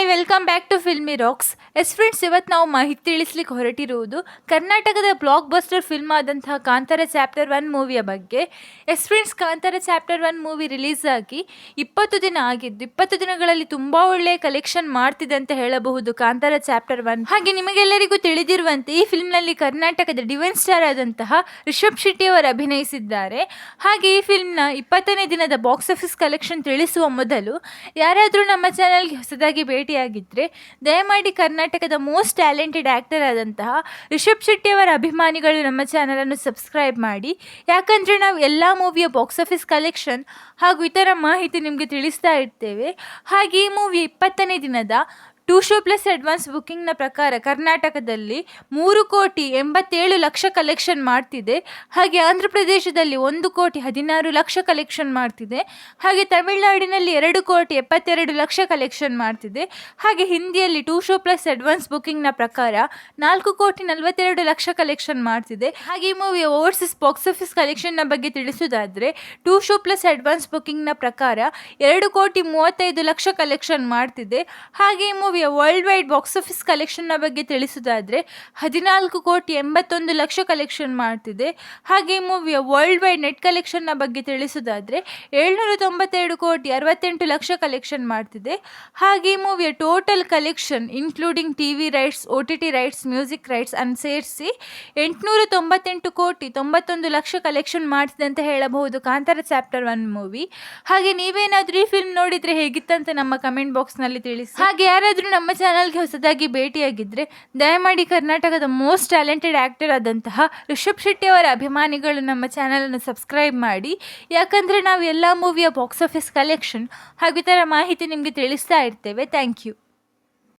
Hi, welcome back to Filmy Rocks. Friends, ಇವತ್ತು ನಾವು ಮಾಹಿತಿ ತಿಳಿಸ್ಲಿಕ್ಕೆ ಹೊರಟಿರುವುದು ಕರ್ನಾಟಕದ ಬ್ಲಾಕ್ ಬಸ್ಟರ್ ಫಿಲ್ಮ್ ಆದಂತಹ ಕಾಂತಾರ ಚಾಪ್ಟರ್ 1 ಮೂವಿಯ ಬಗ್ಗೆ. Friends, Kantara chapter 1 movie release ಆಗಿ 20 ದಿನ ಆಗಿದ್ದು 20 ದಿನಗಳಲ್ಲಿ ತುಂಬ ಒಳ್ಳೆಯ ಕಲೆಕ್ಷನ್ ಮಾಡ್ತಿದೆ ಅಂತ ಹೇಳಬಹುದು ಕಾಂತಾರ ಚಾಪ್ಟರ್ 1. ಹಾಗೆ ನಿಮಗೆಲ್ಲರಿಗೂ ತಿಳಿದಿರುವಂತೆ ಈ ಫಿಲ್ಮ್ನಲ್ಲಿ ಕರ್ನಾಟಕದ ಡಿವೈನ್ ಸ್ಟಾರ್ ಆದಂತಹ ರಿಷಬ್ ಶೆಟ್ಟಿ ಅವರು ಅಭಿನಯಿಸಿದ್ದಾರೆ. ಹಾಗೆ ಈ ಫಿಲ್ಮ್ನ 20ನೇ ದಿನದ ಬಾಕ್ಸ್ ಆಫೀಸ್ ಕಲೆಕ್ಷನ್ ತಿಳಿಸುವ ಮೊದಲು ಯಾರಾದರೂ ನಮ್ಮ ಚಾನಲ್ಗೆ ಹೊಸದಾಗಿ ಭೇಟಿಯಾಗಿದ್ದರೆ ದಯಮಾಡಿ ಕರ್ನಾಟಕದ ಮೋಸ್ಟ್ ಟ್ಯಾಲೆಂಟೆಡ್ ಆ್ಯಕ್ಟರ್ ಆದಂತಹ ರಿಷಬ್ ಶೆಟ್ಟಿ ಅವರ ಅಭಿಮಾನಿಗಳು ನಮ್ಮ ಚಾನಲನ್ನು ಸಬ್ಸ್ಕ್ರೈಬ್ ಮಾಡಿ. ಯಾಕಂದರೆ ನಾವು ಎಲ್ಲ ಮೂವಿಯ ಬಾಕ್ಸ್ ಆಫೀಸ್ ಕಲೆಕ್ಷನ್ ಹಾಗೂ ಇತರ ಮಾಹಿತಿ ನಿಮಗೆ ತಿಳಿಸ್ತಾ ಇರ್ತೇವೆ. ಹಾಗೆ ಈ ಮೂವಿ 20ನೇ ದಿನದ 2 ಶೋ ಪ್ಲಸ್ ಅಡ್ವಾನ್ಸ್ ಬುಕ್ಕಿಂಗ್ನ ಪ್ರಕಾರ ಕರ್ನಾಟಕದಲ್ಲಿ 3,87,00,000 ಕಲೆಕ್ಷನ್ ಮಾಡ್ತಿದೆ. ಹಾಗೆ ಆಂಧ್ರ ಪ್ರದೇಶದಲ್ಲಿ 1,16,00,000 ಕಲೆಕ್ಷನ್ ಮಾಡ್ತಿದೆ. ಹಾಗೆ ತಮಿಳುನಾಡಿನಲ್ಲಿ 2,72,00,000 ಕಲೆಕ್ಷನ್ ಮಾಡ್ತಿದೆ. ಹಾಗೆ ಹಿಂದಿಯಲ್ಲಿ 2 ಶೋ ಪ್ಲಸ್ ಅಡ್ವಾನ್ಸ್ ಬುಕ್ಕಿಂಗ್ನ ಪ್ರಕಾರ 4,42,00,000 ಕಲೆಕ್ಷನ್ ಮಾಡ್ತಿದೆ. ಹಾಗೆ ಈ ಮೂವಿಯ ಓವರ್ಸೀಸ್ ಬಾಕ್ಸ್ ಆಫೀಸ್ ಕಲೆಕ್ಷನ್ನ ಬಗ್ಗೆ ತಿಳಿಸೋದಾದರೆ 2 ಶೋ ಪ್ಲಸ್ ಅಡ್ವಾನ್ಸ್ ಬುಕ್ಕಿಂಗ್ನ ಪ್ರಕಾರ 2,35,00,000 ಕಲೆಕ್ಷನ್ ಮಾಡ್ತಿದೆ. ಹಾಗೆ ಈ ವರ್ಲ್ಡ್ ವೈಡ್ ಬಾಕ್ಸ್ ಆಫೀಸ್ ಕಲೆಕ್ಷನ್ನ ಬಗ್ಗೆ ತಿಳಿಸುವುದಾದರೆ 14,81,00,000 ಕಲೆಕ್ಷನ್ ಮಾಡ್ತಿದೆ. ಹಾಗೆ ಈ ಮೂವಿಯ ವರ್ಲ್ಡ್ ವೈಡ್ ನೆಟ್ ಕಲೆಕ್ಷನ್ನ ಬಗ್ಗೆ ತಿಳಿಸುವುದಾದರೆ 792,68,00,000 ಕಲೆಕ್ಷನ್ ಮಾಡ್ತಿದೆ. ಹಾಗೆ ಈ ಮೂವಿಯ total collection including TV rights, OTT rights, music rights ಅನ್ನು ಸೇರಿಸಿ 898,91,00,000 ಕಲೆಕ್ಷನ್ ಮಾಡ್ತಿದೆ ಅಂತ ಹೇಳಬಹುದು ಕಾಂತಾರ ಚಾಪ್ಟರ್ 1 ಮೂವಿ. ಹಾಗೆ ನೀವೇನಾದರೂ ಈ ಫಿಲ್ಮ್ ನೋಡಿದರೆ ಹೇಗಿತ್ತಂತ ನಮ್ಮ ಕಮೆಂಟ್ ಬಾಕ್ಸ್ನಲ್ಲಿ ತಿಳಿಸಿ. ಹಾಗೆ ಯಾರಾದರೂ ನಮ್ಮ ಚಾನಲ್ಗೆ ಹೊಸದಾಗಿ ಭೇಟಿಯಾಗಿದ್ದರೆ ದಯಮಾಡಿ ಕರ್ನಾಟಕದ ಮೋಸ್ಟ್ ಟ್ಯಾಲೆಂಟೆಡ್ ಆ್ಯಕ್ಟರ್ ಆದಂತಹ ರಿಷಬ್ ಶೆಟ್ಟಿ ಅವರ ಅಭಿಮಾನಿಗಳು ನಮ್ಮ ಚಾನಲನ್ನು ಸಬ್ಸ್ಕ್ರೈಬ್ ಮಾಡಿ. ಯಾಕಂದರೆ ನಾವು ಎಲ್ಲ ಮೂವಿಯ ಬಾಕ್ಸ್ ಆಫೀಸ್ ಕಲೆಕ್ಷನ್ ಹಾಗೂ ಇತರ ಮಾಹಿತಿ ನಿಮಗೆ ತಿಳಿಸ್ತಾ ಇರ್ತೇವೆ. Thank you.